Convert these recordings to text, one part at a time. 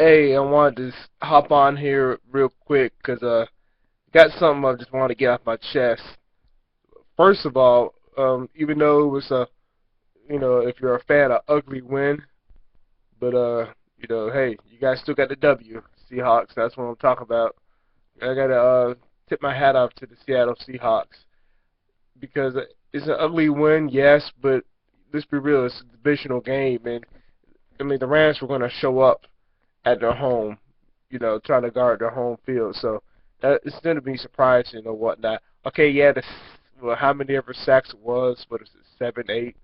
Hey, I wanted to hop on here real quick because got something I just want to get off my chest. First of all, even though it was if you're a fan of ugly win, but hey, you guys still got the W, Seahawks. That's what I'm talking about. I gotta tip my hat off to the Seattle Seahawks because it's an ugly win, yes, but let's be real, it's a divisional game, and I mean the Rams were gonna show up at their home, trying to guard their home field. So it's going to be surprising or whatnot. Okay, yeah, well, how many ever sacks it was? What is it, 7, 8,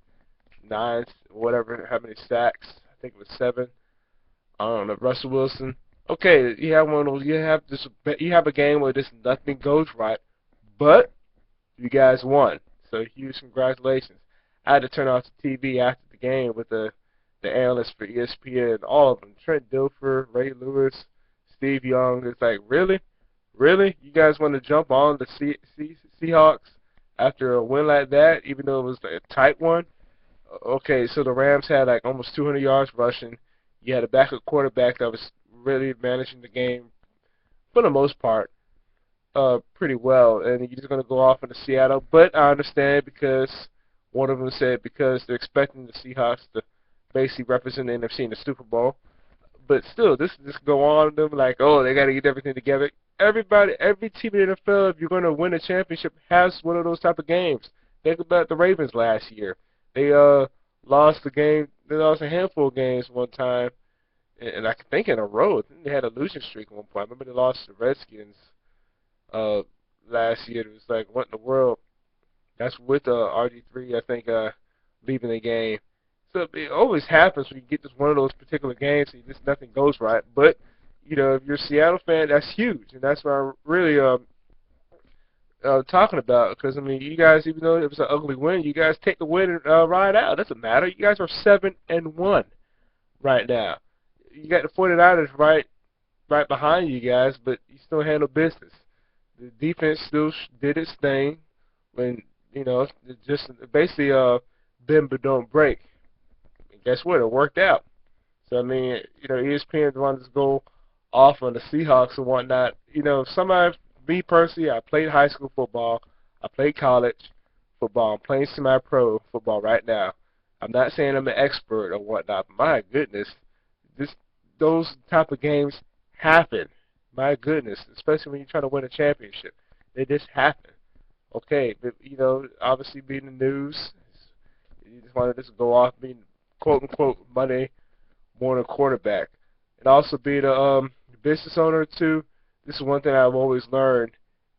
9, whatever? How many sacks? I think it was 7. I don't know. Russell Wilson. Okay, you have one of those. You have a game where this nothing goes right, but you guys won. So huge congratulations. I had to turn off the TV after the game with the analysts for ESPN, all of them, Trent Dilfer, Ray Lewis, Steve Young. It's like, really? Really? You guys want to jump on the Seahawks after a win like that, even though it was like a tight one? Okay, so the Rams had like almost 200 yards rushing. You had a backup quarterback that was really managing the game for the most part pretty well, and you're just going to go off into Seattle. But I understand because one of them said because they're expecting the Seahawks to basically represent the NFC in the Super Bowl. But still, this just go on them like, oh, they got to get everything together. Every team in the NFL, if you're going to win a championship, has one of those type of games. Think about the Ravens last year. They lost the game. They lost a handful of games one time, and I think in a row. I think they had a losing streak at one point. I remember they lost to the Redskins uh, last year. It was like, what in the world? That's with RG3, I think, leaving the game. So it always happens when you get just one of those particular games and just nothing goes right. But, if you're a Seattle fan, that's huge. And that's what I'm really talking about. Because, I mean, you guys, even though it was an ugly win, you guys take the win and ride out. It doesn't matter. You guys are 7-1 right now. You got the 49ers right behind you guys, but you still handle business. The defense still did its thing when, it just basically bend but don't break. And guess what? It worked out. So, I mean, ESPN wanted to go off on the Seahawks and whatnot. Me personally, I played high school football. I played college football. I'm playing semi-pro football right now. I'm not saying I'm an expert or whatnot, but my goodness, those type of games happen. My goodness, especially when you're trying to win a championship. They just happen. Okay, but, obviously being the news, you just want to just go off being quote-unquote Monday morning quarterback. And also being a business owner, too, this is one thing I've always learned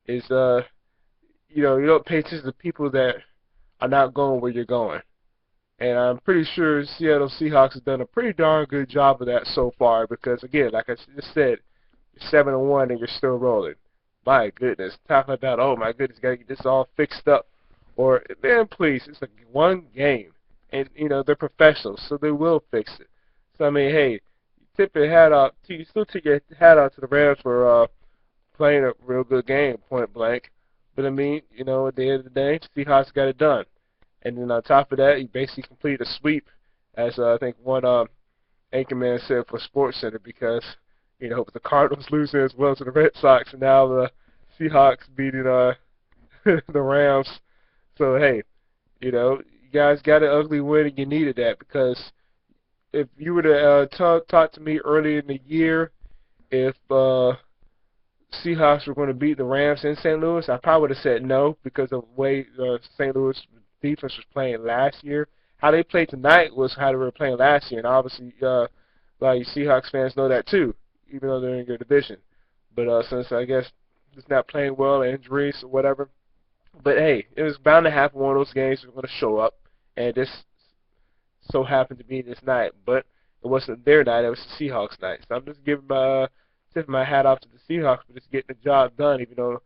is, you don't pay attention to people that are not going where you're going. And I'm pretty sure Seattle Seahawks has done a pretty darn good job of that so far because, again, like I just said, you're 7-1 and you're still rolling. My goodness, talking about, oh my goodness, gotta get this all fixed up. Or, man, please, it's like one game. And, they're professionals, so they will fix it. So, I mean, hey, you still tip your hat out to the Rams for playing a real good game, point blank. But, I mean, at the end of the day, Seahawks got it done. And then on top of that, you basically completed a sweep, as I think one anchorman said for SportsCenter, because with the Cardinals losing as well to the Red Sox, and now the Seahawks beating the Rams. So hey, you guys got an ugly win, and you needed that because if you were to talk to me early in the year, if Seahawks were going to beat the Rams in St. Louis, I probably would have said no because of the way St. Louis defense was playing last year. How they played tonight was how they were playing last year, and obviously a lot of you Seahawks fans know that too, even though they're in your division. But since I guess it's not playing well, injuries or whatever. But hey, it was bound to happen. One of those games was going to show up, and this so happened to be this night. But it wasn't their night; it was the Seahawks' night. So I'm just tipping my hat off to the Seahawks for just getting the job done, even though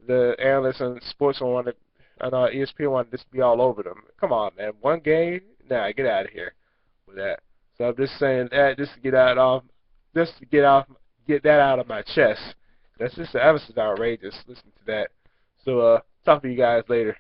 the analysts and sports wanted, I know ESPN wanted this to be all over them. Come on, man, one game? Nah, get out of here with that. So I'm just saying that just to get that out of my chest. That was just outrageous listening to that. So talk to you guys later.